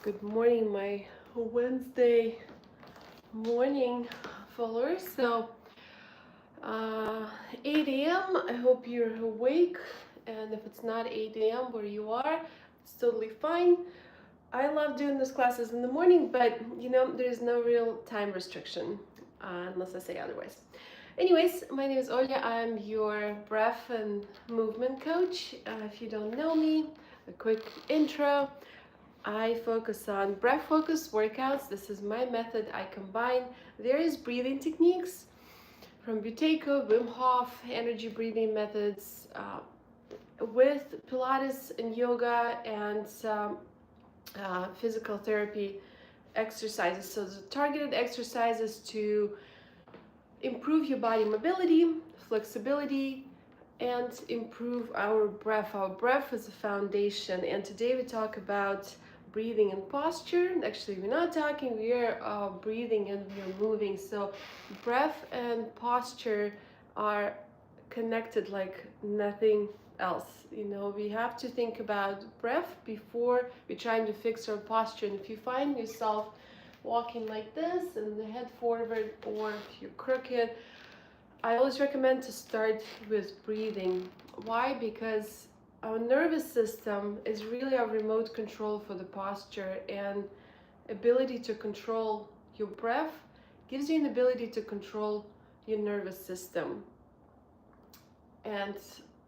Good morning, my Wednesday morning followers. 8 a.m. I hope you're awake, and if it's not 8 a.m. where you are, it's totally fine. I love doing these classes in the morning, but there's no real time restriction unless I say otherwise. Anyways, my name is Olya. I'm your breath and movement coach. If you don't know me, a quick intro. I focus on breath focused workouts. This is my method. I combine various breathing techniques from Buteyko, Wim Hof, energy breathing methods with Pilates and yoga and physical therapy exercises. So the targeted exercises to improve your body mobility, flexibility, and improve our breath. Our breath is a foundation, and today we talk about breathing and posture. Actually, we're not talking, we are breathing and we are moving. So breath and posture are connected like nothing else. We have to think about breath before we're trying to fix our posture. And if you find yourself walking like this and the head forward, or if you're crooked, I always recommend to start with breathing. Why? Because our nervous system is really our remote control for the posture, and ability to control your breath gives you an ability to control your nervous system. And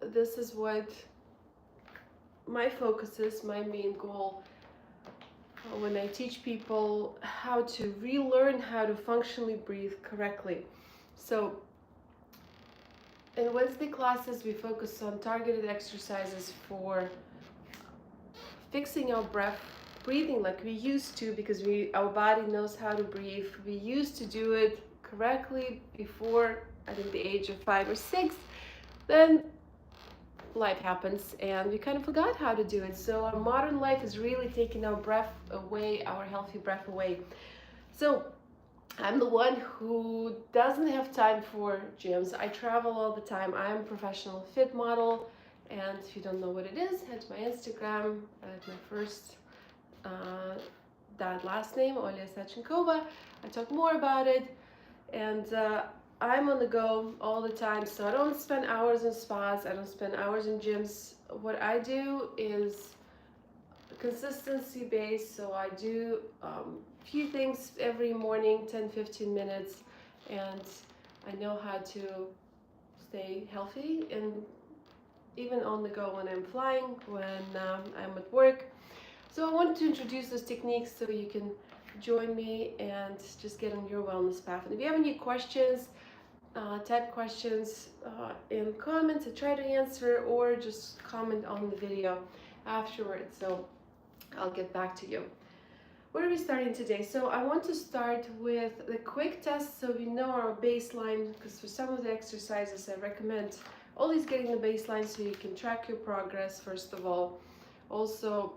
this is what my focus is, my main goal when I teach people how to relearn how to functionally breathe correctly. So in Wednesday classes, we focus on targeted exercises for fixing our breath, breathing like we used to, because our body knows how to breathe. We used to do it correctly before, I think, the age of 5 or 6. Then life happens and we kind of forgot how to do it. So our modern life is really taking our breath away, our healthy breath away. So I'm the one who doesn't have time for gyms. I travel all the time. I'm a professional fit model, and if you don't know what it is, head to my Instagram at my first that last name, Olya Sachenkova. I talk more about it, and I'm on the go all the time, so I don't spend hours in spas, I don't spend hours in gyms. What I do is consistency based, so I do few things every morning, 10-15 minutes, and I know how to stay healthy and even on the go when I'm flying, when I'm at work. So I want to introduce those techniques so you can join me and just get on your wellness path. And if you have any questions, type questions in comments. I try to answer, or just comment on the video afterwards, so I'll get back to you. Where are we starting today? So I want to start with the quick test so we know our baseline, because for some of the exercises I recommend always getting the baseline so you can track your progress first of all. Also,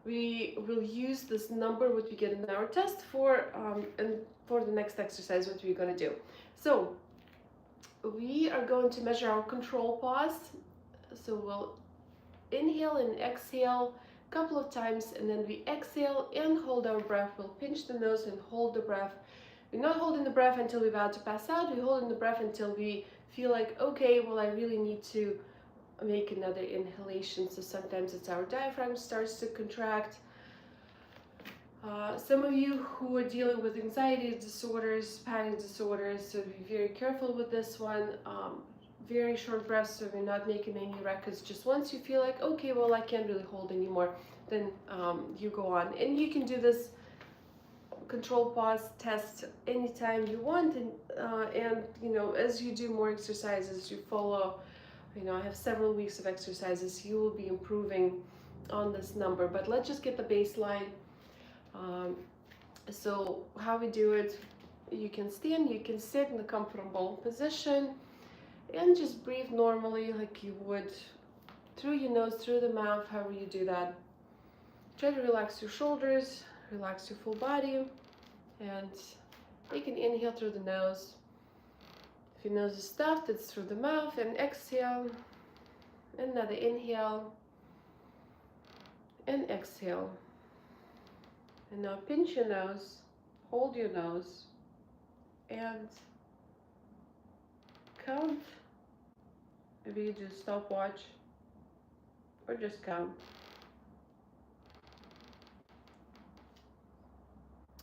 we will use this number what we get in our test for and for the next exercise what we're going to do. So we are going to measure our control pause. So we'll inhale and exhale a couple of times, and then we exhale and hold our breath. We'll pinch the nose and hold the breath. We're not holding the breath until we're about to pass out. We're holding the breath until we feel like, okay, well, I really need to make another inhalation. So sometimes it's our diaphragm starts to contract. Some of you who are dealing with anxiety disorders, panic disorders, so be very careful with this one. Very short breaths, so we're not making any records. Just once you feel like, okay, well, I can't really hold anymore, then you go on. And you can do this control pause test anytime you want. And as you do more exercises, you follow, I have several weeks of exercises, you will be improving on this number. But let's just get the baseline. So how we do it, you can stand, you can sit in a comfortable position, and just breathe normally like you would through your nose, through the mouth, however you do that. Try to relax your shoulders, relax your full body, and you can inhale through the nose. If your nose is stuffed, it's through the mouth, and exhale, another inhale, and exhale. And now pinch your nose, hold your nose, and count. Maybe you do stopwatch or just count.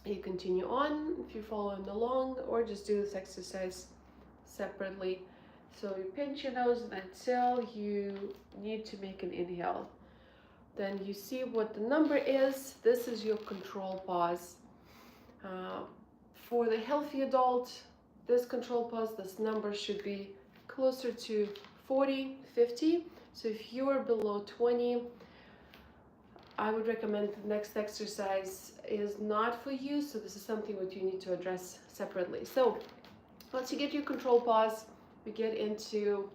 You continue on if you're following along, or just do this exercise separately. So you pinch your nose and exhale, you need to make an inhale. Then you see what the number is. This is your control pause. For the healthy adult, this control pause, this number should be closer to 40, 50. So if you are below 20, I would recommend the next exercise is not for you. So this is something that you need to address separately. So once you get your control pause, we get into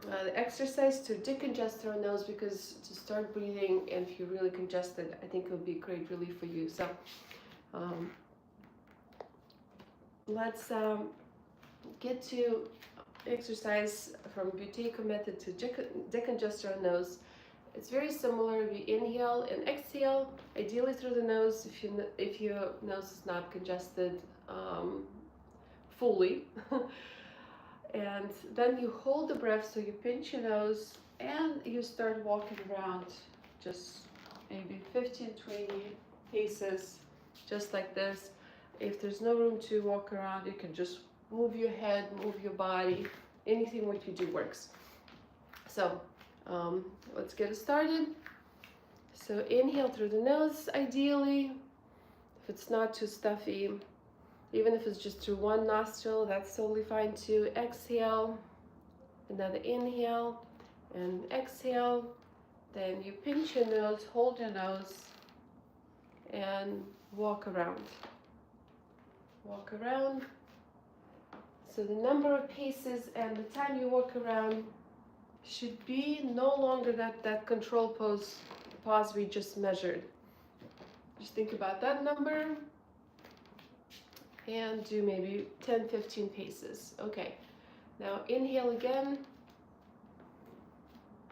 the exercise to decongest our nose, because to start breathing, and if you're really congested, I think it would be great relief for you. So let's get to exercise from Buteyko method to decongest our nose. It's very similar. We inhale and exhale, ideally through the nose if your nose is not congested fully. And then you hold the breath, so you pinch your nose and you start walking around, just maybe 15, 20 paces, just like this. If there's no room to walk around, you can just move your head, move your body. Anything what you do works. So let's get started. So inhale through the nose, ideally. If it's not too stuffy, even if it's just through one nostril, that's totally fine too. Exhale, another inhale and exhale. Then you pinch your nose, hold your nose, and walk around. Walk around. So the number of paces and the time you walk around should be no longer that control pause we just measured. Just think about that number and do maybe 10, 15 paces. Okay, now inhale again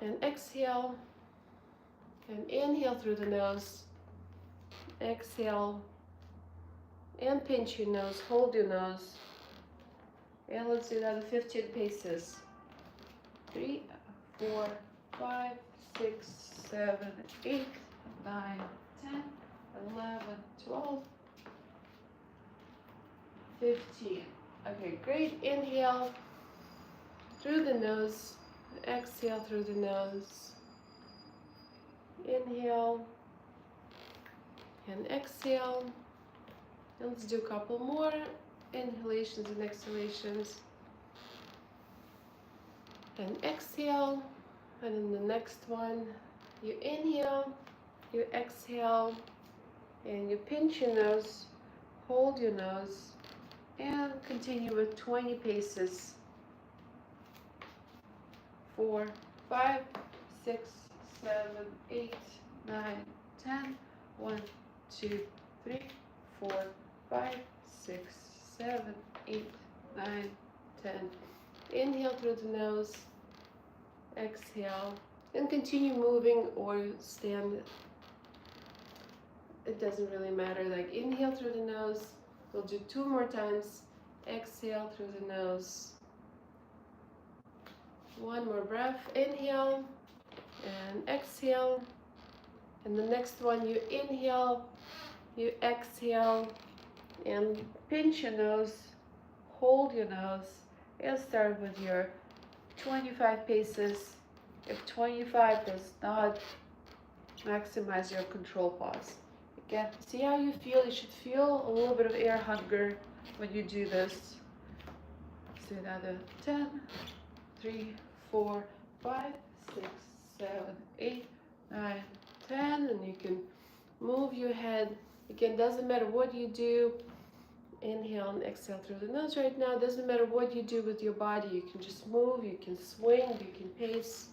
and exhale, and inhale through the nose, exhale, and pinch your nose, hold your nose, and let's do another 15 paces. 3, 4, 5, 6, 7, 8, 9, 10, 11, 12, 15. Okay, great. Inhale through the nose, exhale through the nose. Inhale and exhale. And let's do a couple more inhalations and exhalations. And exhale, and in the next one, you inhale, you exhale, and you pinch your nose, hold your nose, and continue with 20 paces. 4, 5, 6, 7, 8, 9, 10, 1, 2, 3, 4, 5, 6, 7, 8, 9, 10. Inhale through the nose, exhale, and continue moving or stand. It doesn't really matter. Like inhale through the nose, we'll do 2 more times. Exhale through the nose. 1 more breath. Inhale and exhale. And the next one, you inhale, you exhale, and pinch your nose, hold your nose, and start with your 25 paces. If 25 does not maximize your control pause. Again, see how you feel. You should feel a little bit of air hunger when you do this. So another 10, 3, 4, 5, 6, 7, 8, 9, 10, and you can move your head. Again, doesn't matter what you do. Inhale and exhale through the nose right now. Doesn't matter what you do with your body. You can just move, you can swing, you can pace.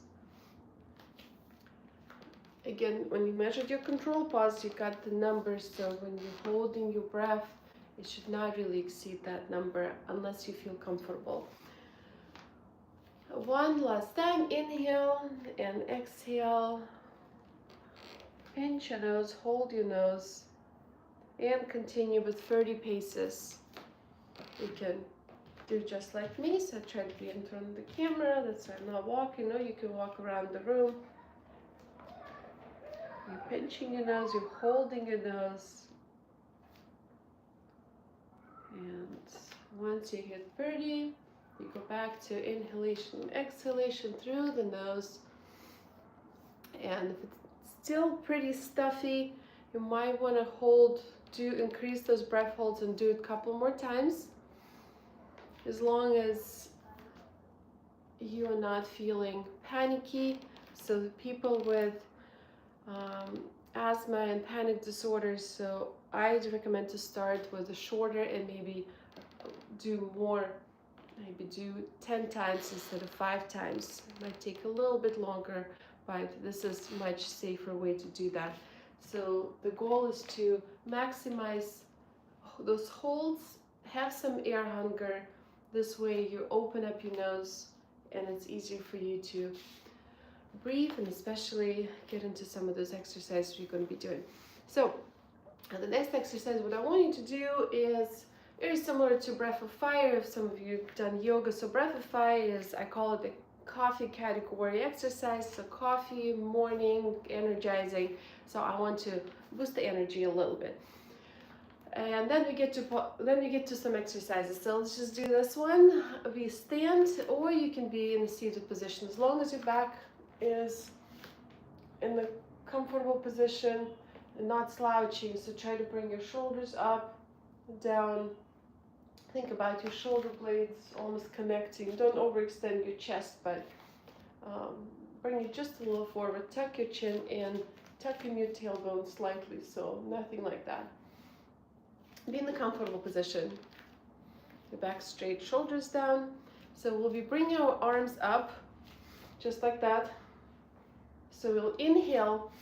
Again, when you measured your control pause, you got the numbers, so when you're holding your breath, it should not really exceed that number unless you feel comfortable. One last time, inhale and exhale. Pinch your nose, hold your nose, and continue with 30 paces. You can do just like me, so try to be in front of the camera, that's why I'm not walking, or you can walk around the room. You're pinching your nose, you're holding your nose. And once you hit 30, you go back to inhalation and exhalation through the nose. And if it's still pretty stuffy, you might want to increase those breath holds and do it a couple more times, as long as you are not feeling panicky. So people with asthma and panic disorders, so I'd recommend to start with a shorter and maybe do more, maybe do 10 times instead of 5 times. It might take a little bit longer, but this is a much safer way to do that. So the goal is to maximize those holds, have some air hunger. This way you open up your nose and it's easier for you to breathe, and especially get into some of those exercises you're going to be doing. So the next exercise, what I want you to do is very similar to breath of fire. If some of you have done yoga, so breath of fire is, I call it the coffee category exercise. So coffee, morning, energizing. So I want to boost the energy a little bit. And then we get to some exercises. So let's just do this one. We stand, or you can be in a seated position, as long as your back is in the comfortable position and not slouching. So try to bring your shoulders up, down. Think about your shoulder blades almost connecting. Don't overextend your chest, but bring it just a little forward. Tuck your chin in, tuck in your tailbone slightly, so nothing like that. Be in the comfortable position. Your back straight, shoulders down. So we'll be bringing our arms up, just like that. So we'll inhale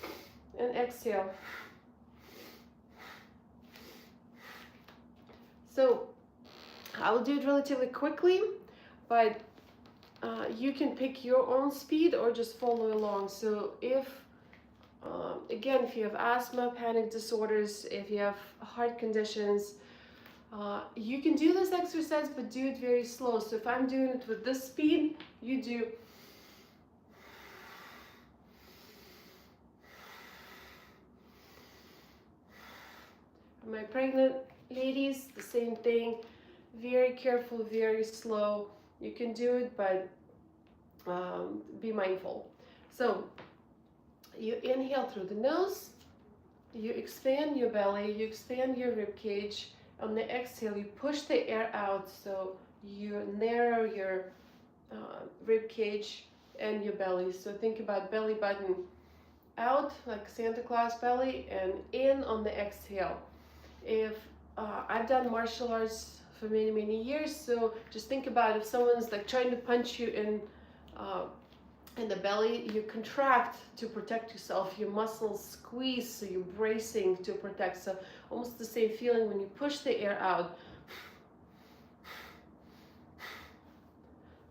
and exhale. So I will do it relatively quickly, but you can pick your own speed or just follow along. So if, again, if you have asthma, panic disorders, if you have heart conditions, you can do this exercise, but do it very slow. So if I'm doing it with this speed, you do. My pregnant ladies, the same thing. Very careful, very slow. You can do it, but be mindful. So you inhale through the nose, you expand your belly, you expand your rib cage. On the exhale, you push the air out, so you narrow your rib cage and your belly. So think about belly button out, like Santa Claus belly, and in on the exhale. If I've done martial arts for many, many years, so just think about if someone's like trying to punch you in the belly, you contract to protect yourself, your muscles squeeze, so you're bracing to protect. So almost the same feeling when you push the air out.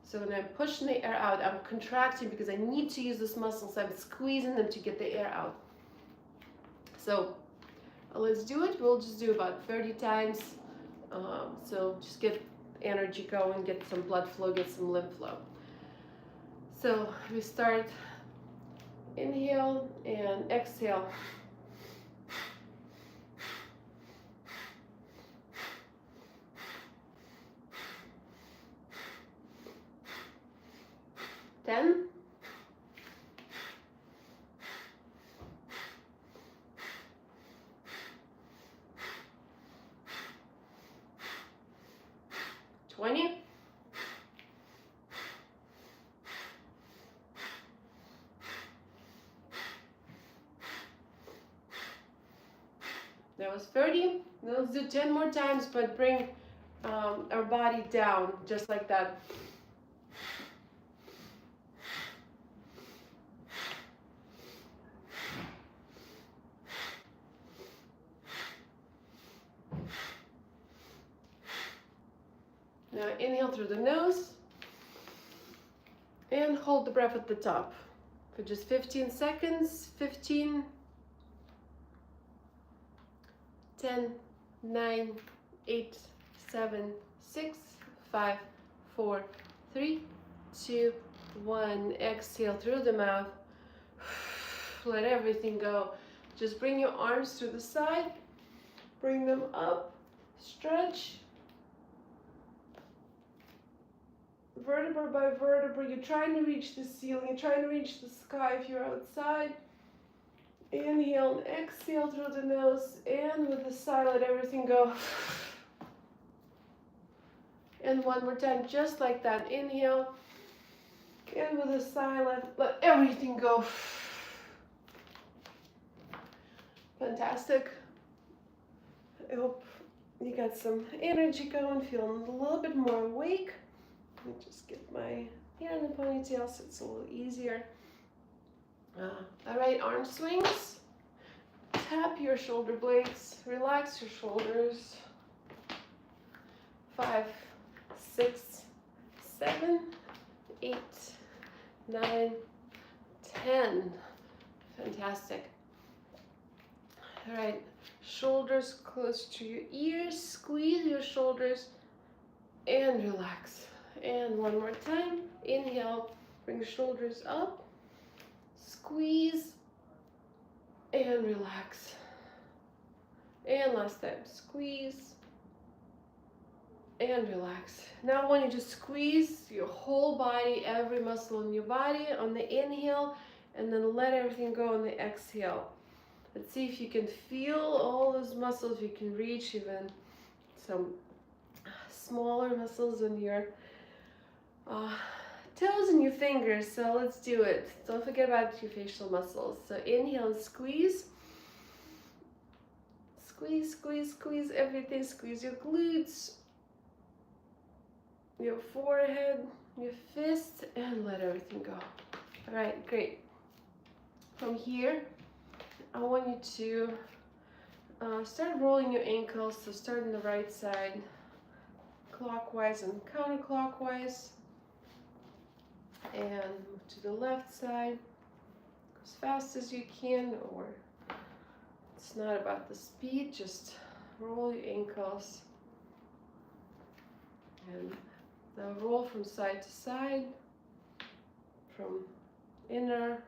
So when I'm pushing the air out, I'm contracting because I need to use this muscle, so I'm squeezing them to get the air out. So let's do it. We'll just do about 30 times. So just get energy going, get some blood flow, get some lymph flow. So we start, inhale and exhale. Ten. 20. That was 30. Now let's do 10 more times, but bring our body down, just like that. Now inhale through the nose and hold the breath at the top for just 15 seconds. 15, 10, 9, 8, 7, 6, 5, 4, 3, 2, 1. Exhale through the mouth. Let everything go. Just bring your arms to the side. Bring them up. Stretch. Vertebra by vertebra. You're trying to reach the ceiling. You're trying to reach the sky if you're outside. Inhale and exhale through the nose. And with the sigh, let everything go. And one more time, just like that. Inhale. And with a sigh, let everything go. Fantastic. I hope you got some energy going, feeling a little bit more awake. Let me just get my hair in the ponytail so it's a little easier. All right, arm swings. Tap your shoulder blades. Relax your shoulders. 5, 6, 7, 8, 9, 10. Fantastic. All right, shoulders close to your ears. Squeeze your shoulders and relax. And one more time. Inhale, bring shoulders up. Squeeze and relax. And last time, squeeze and relax. Now I want you to squeeze your whole body, every muscle in your body on the inhale, and then let everything go on the exhale. Let's see if you can feel all those muscles. You can reach even some smaller muscles in your toes and your fingers. So let's do it. Don't forget about your facial muscles. So inhale and squeeze. Squeeze, squeeze, squeeze everything. Squeeze your glutes, your forehead, your fists, and let everything go. All right, great. From here, I want you to start rolling your ankles. So start on the right side, clockwise and counterclockwise, and move to the left side as fast as you can, or it's not about the speed, just roll your ankles and now roll from side to side, from inner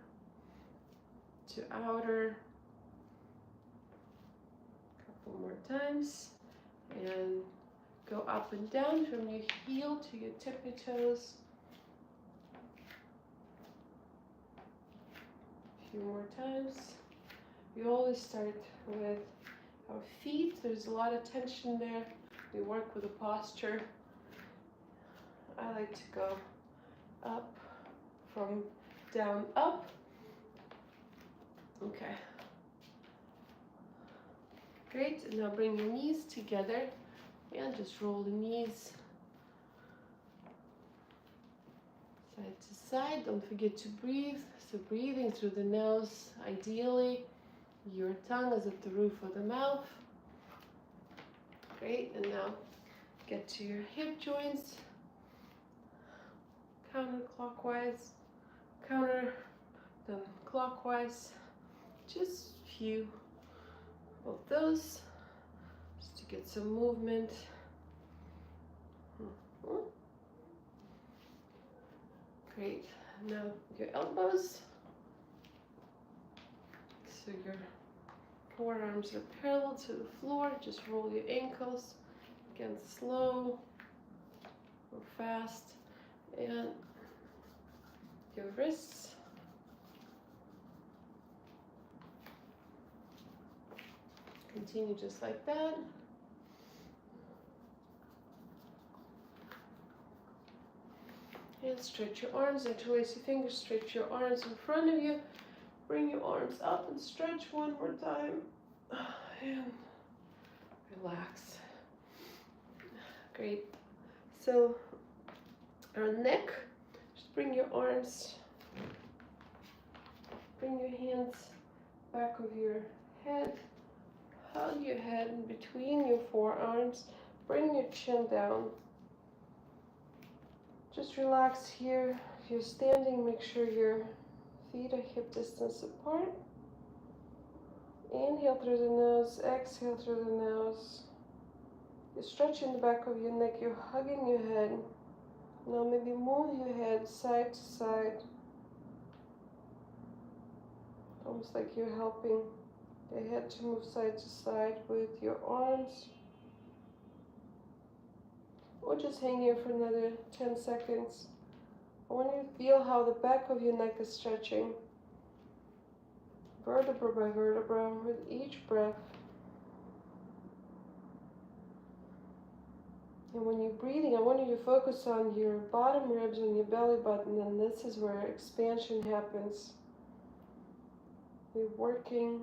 to outer. Couple more times, and go up and down from your heel to your tippy toes. A few more times. We always start with our feet. There's a lot of tension there. We work with the posture. I like to go up, from down, up. Okay. Great, and now bring your knees together and just roll the knees side to side. Don't forget to breathe. So breathing through the nose, ideally. Your tongue is at the roof of the mouth. Great, and now get to your hip joints. Counterclockwise, counter, then clockwise. Just a few of those, just to get some movement. Great. Now your elbows. So your forearms are parallel to the floor. Just roll your ankles. Again, slow or fast. And your wrists. Continue just like that. And stretch your arms, interlace your fingers, stretch your arms in front of you. Bring your arms up and stretch one more time. And relax. Great. So our neck, just bring your arms, bring your hands back of your head. Hug your head in between your forearms. Bring your chin down. Just relax here. If you're standing, make sure your feet are hip distance apart. Inhale through the nose, exhale through the nose. You're stretching the back of your neck, you're hugging your head. Now maybe move your head side to side. Almost like you're helping the head to move side to side with your arms. Or just hang here for another 10 seconds. I want you to feel how the back of your neck is stretching. Vertebra by vertebra with each breath. And when you're breathing, I want you to focus on your bottom ribs and your belly button, and this is where expansion happens. We're working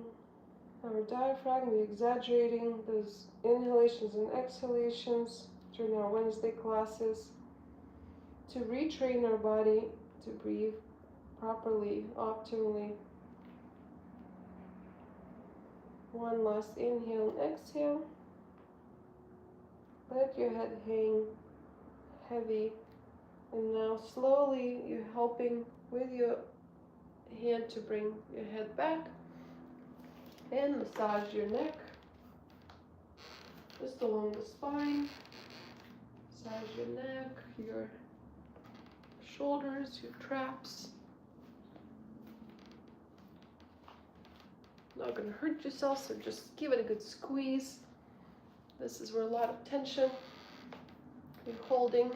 our diaphragm, we're exaggerating those inhalations and exhalations during our Wednesday classes to retrain our body to breathe properly, optimally. One last inhale and exhale. Let your head hang heavy. And now slowly you're helping with your hand to bring your head back and massage your neck just along the spine. Massage your neck, your shoulders, your traps. Not going to hurt yourself, so just give it a good squeeze. This is where a lot of tension you're holding.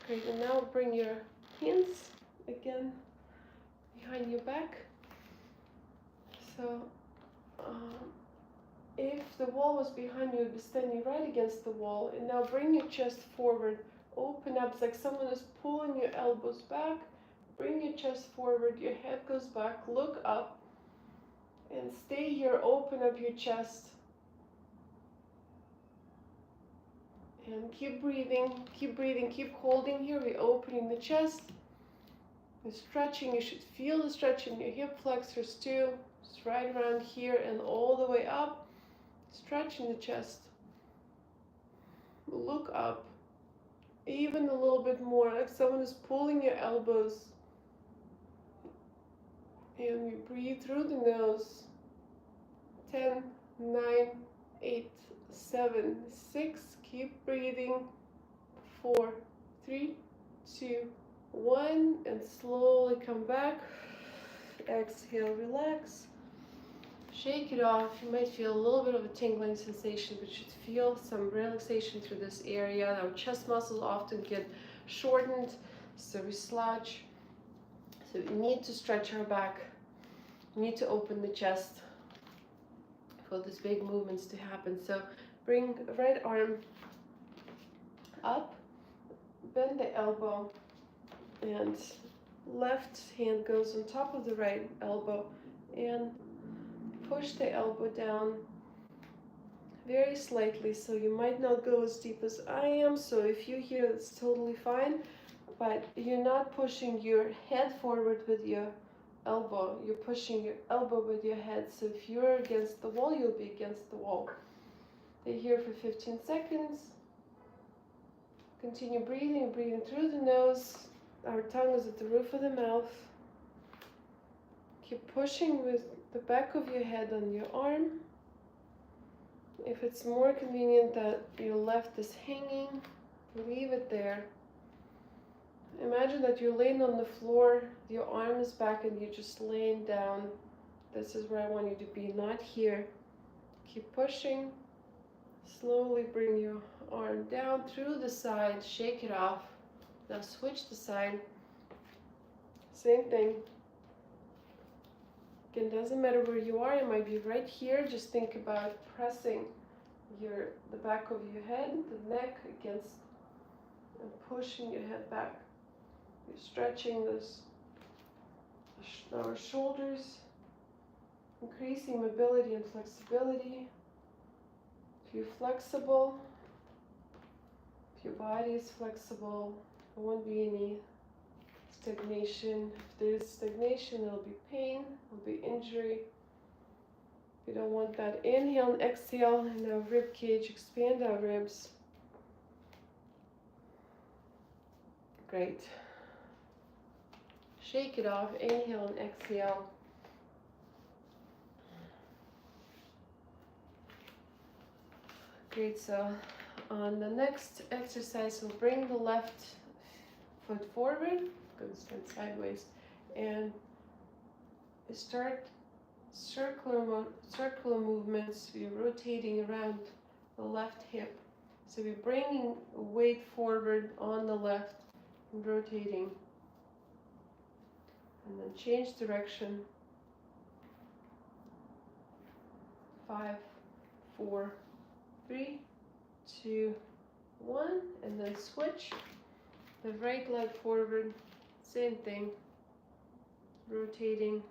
Great, and now bring your hands again behind your back. So if the wall was behind you, you'd be standing right against the wall. And now bring your chest forward. Open up. It's like someone is pulling your elbows back. Bring your chest forward. Your head goes back. Look up. And stay here. Open up your chest. And keep breathing. Keep breathing. Keep holding here. We're opening the chest. We're stretching. You should feel the stretch in your hip flexors too. Just right around here and all the way up. Stretching the chest. Look up. Even a little bit more, like someone is pulling your elbows. And you breathe through the nose. 10, 9, 8, 7, 6. Keep breathing. 4, 3, 2, 1. And slowly come back. Exhale, relax. Shake it off. You might feel a little bit of a tingling sensation, but you should feel some relaxation through this area. Our chest muscles often get shortened, so we slouch. So we need to stretch our back. We need to open the chest for these big movements to happen. So bring the right arm up, bend the elbow, and left hand goes on top of the right elbow, and push the elbow down very slightly, so you might not go as deep as I am. So if you hear, that's totally fine, but you're not pushing your head forward with your elbow. You're pushing your elbow with your head. So if you're against the wall, you'll be against the wall. Stay here for 15 seconds. Continue breathing, breathing through the nose. Our tongue is at the roof of the mouth. Keep pushing with the back of your head on your arm. If it's more convenient that your left is hanging, leave it there. Imagine that you're laying on the floor, your arm is back, and you're just laying down. This is where I want you to be, not here. Keep pushing. Slowly bring your arm down through the side, shake it off. Now switch the side. Same thing. Again, doesn't matter where you are, it might be right here. Just think about pressing the back of your head, the neck against, and pushing your head back. You're stretching our shoulders, increasing mobility and flexibility. If you're flexible, if your body is flexible, there won't be any stagnation. If there's stagnation, there'll be pain, there'll be injury. We don't want that. Inhale and exhale in our rib cage, expand our ribs. Great. Shake it off. Inhale and exhale. Great. So on the next exercise, we'll bring the left foot forward, go stand sideways, and start circular movements. We're rotating around the left hip. So we're bringing weight forward on the left and rotating. And then change direction. 5, 4, 3, 2, 1, and then switch. The right leg forward, same thing. Rotating.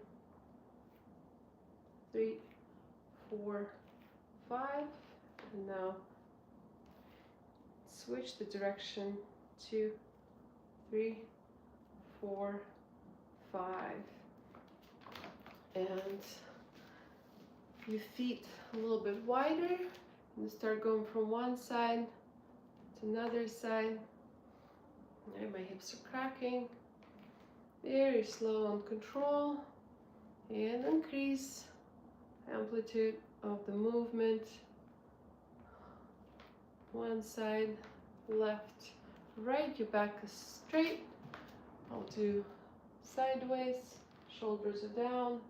3, 4, 5, and now switch the direction. 2, 3, 4, 5, and your feet a little bit wider, and start going from one side to another side. And my hips are cracking. Very slow and control, and increase amplitude of the movement. One side, left, right. Your back is straight. I'll do sideways, shoulders are down,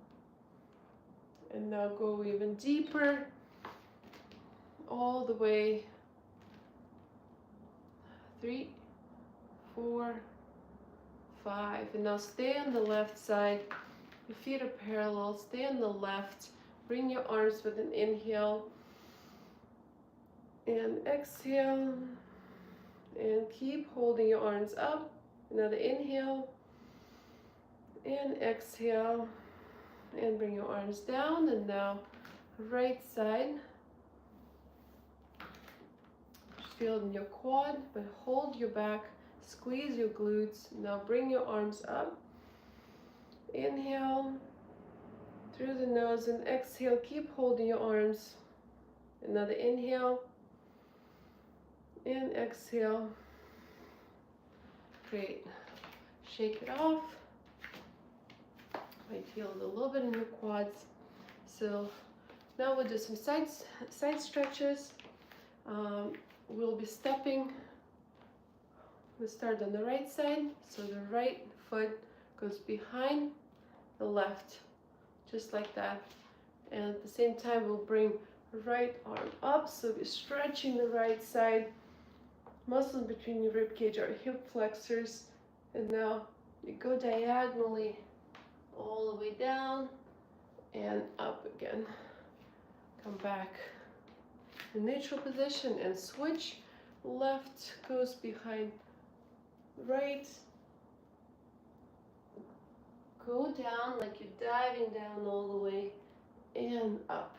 and now go even deeper, all the way. 3, 4, 5, and now stay on the left side. Your feet are parallel. Stay on the left. Bring your arms with an inhale and exhale, and keep holding your arms up. Another inhale and exhale, and bring your arms down. And now right side. Feel it in your quad, but hold your back, squeeze your glutes. Now bring your arms up. Inhale through the nose and exhale. Keep holding your arms. Another inhale and exhale. Great. Shake it off. Might feel it a little bit in your quads. So now we'll do some side stretches. We'll be stepping. We'll start on the right side. So the right foot goes behind the left, just like that. And at the same time, we'll bring right arm up. So we're stretching the right side. Muscles between your rib cage are hip flexors. And now you go diagonally all the way down and up again. Come back in neutral position and switch. Left goes behind right. Go down like you're diving down all the way and up.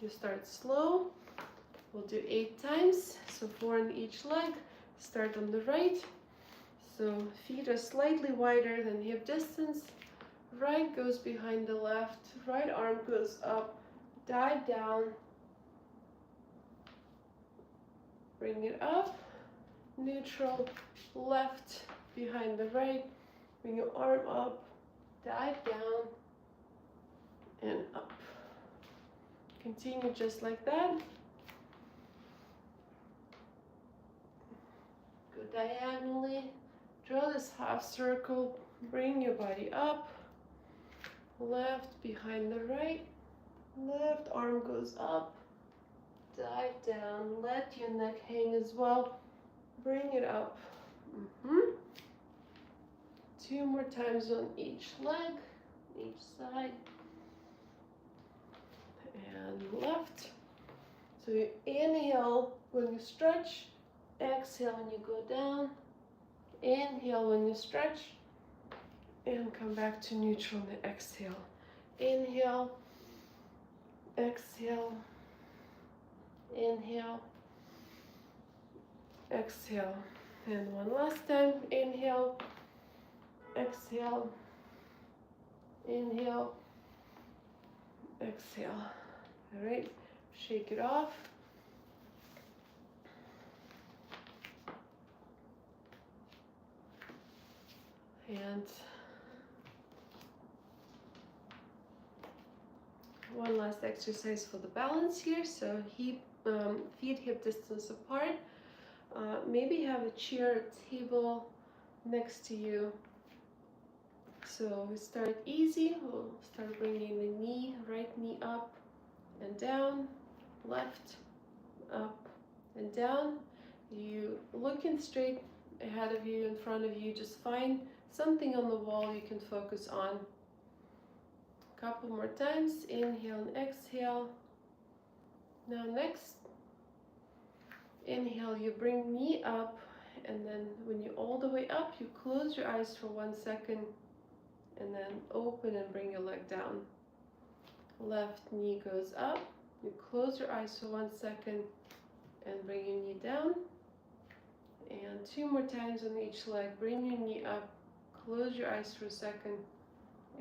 You start slow. We'll do 8 times, so 4 in each leg. Start on the right. So feet are slightly wider than hip distance. Right goes behind the left. Right arm goes up. Dive down. Bring it up. Neutral. Left behind the right. Bring your arm up. Dive down and up. Continue just like that. Go diagonally. Draw this half circle. Bring your body up. Left behind the right. Left arm goes up. Dive down. Let your neck hang as well. Bring it up. 2 more times on each leg, each side. And left. So you inhale when you stretch. Exhale when you go down. Inhale when you stretch. And come back to neutral and exhale. Inhale. Exhale. Inhale. Exhale. And one last time. Inhale. Exhale. Inhale. Exhale. All right. Shake it off. And one last exercise for the balance here. So feet hip distance apart. Maybe have a chair, table next to you. So we start easy. We'll start bringing the right knee up and down, left, up and down. You looking straight ahead of you, in front of you. Just find something on the wall you can focus on. A couple more times. Inhale and exhale. Now next, inhale, you bring knee up, and then when you're all the way up, you close your eyes for 1 second, and then open and bring your leg down. Left knee goes up, you close your eyes for 1 second, and bring your knee down. And 2 more times on each leg. Bring your knee up, close your eyes for a second,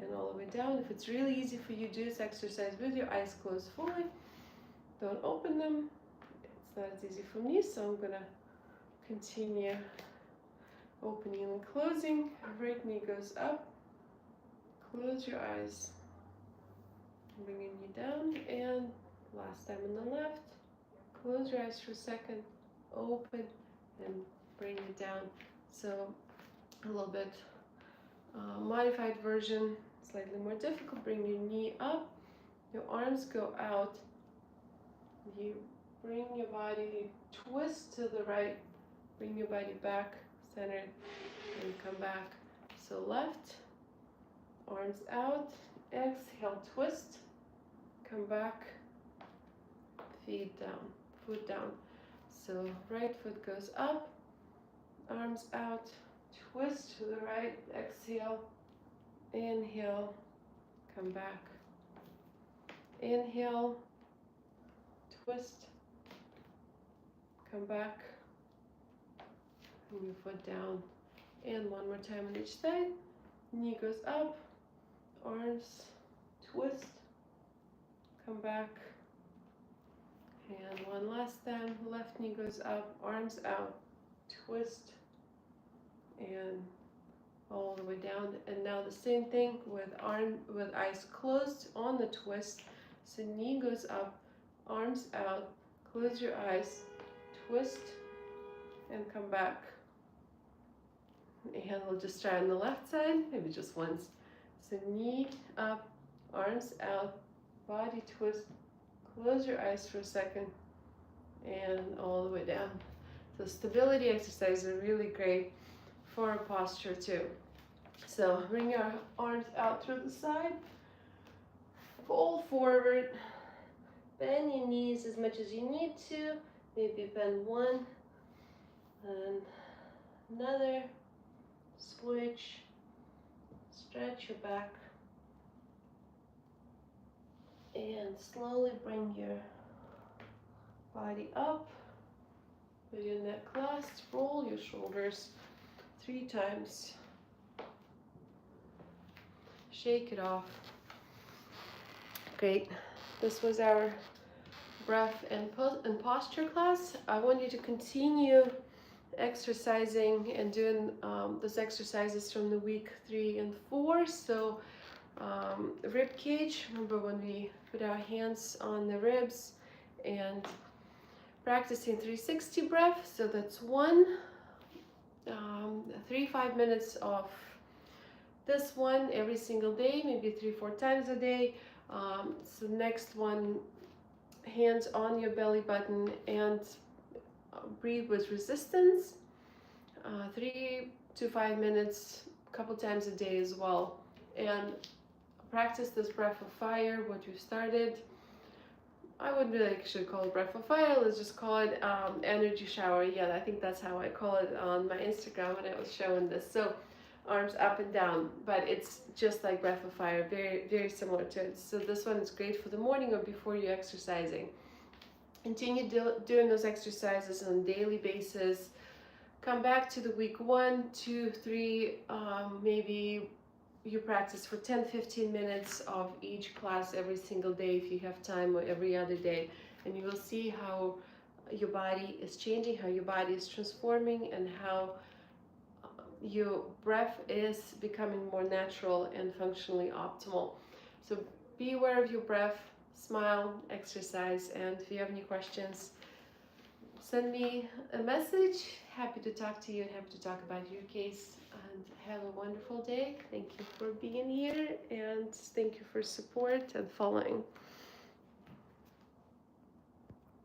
and all the way down. If it's really easy for you, do this exercise with your eyes closed fully. Don't open them. It's not as easy for me, so I'm gonna continue opening and closing. Right knee goes up, close your eyes, bring your knee down, and last time on the left. Close your eyes for a second, open, and bring it down. So a little bit modified version, slightly more difficult. Bring your knee up, your arms go out, you bring your body, twist to the right, bring your body back, centered, and come back. So left, arms out, exhale, twist, come back, feet down, foot down. So right foot goes up, arms out, twist to the right, exhale, inhale, come back, inhale, twist, come back, and your foot down. And one more time on each side. Knee goes up, arms, twist, come back. And one last time, left knee goes up, arms out, twist, and all the way down. And now the same thing with eyes closed on the twist. So knee goes up, arms out, close your eyes, twist, and come back. And we'll just try on the left side, maybe just once. So knee up, arms out, body twist, close your eyes for a second, and all the way down. So stability exercises are really great for posture too. So bring your arms out through the side, fold forward, bend your knees as much as you need to, maybe bend one, and another, switch, stretch your back, and slowly bring your body up with your neck clasped. Roll your shoulders 3 times. Shake it off. Great. This was our breath and posture class. I want you to continue exercising and doing those exercises from the week 3 and 4. So rib cage, remember when we put our hands on the ribs, and practicing 360 breath. So that's 3-5 minutes of this one every single day, maybe 3-4 times a day. So next one, hands on your belly button and breathe with resistance, 3 to 5 minutes, a couple times a day as well. And practice this breath of fire, what you started. I wouldn't really actually call it breath of fire, let's just call it energy shower. Yeah, I think that's how I call it on my Instagram when I was showing this. So arms up and down, but it's just like breath of fire, very, very similar to it. So this one is great for the morning or before you're exercising. Continue doing those exercises on a daily basis. Come back to the week 1, 2, 3, maybe you practice for 10-15 minutes of each class every single day if you have time, or every other day, and you will see how your body is changing, how your body is transforming, and how your breath is becoming more natural and functionally optimal. So be aware of your breath, smile, exercise, and if you have any questions, send me a message. Happy to talk to you and happy to talk about your case. And have a wonderful day. Thank you for being here and thank you for support and following.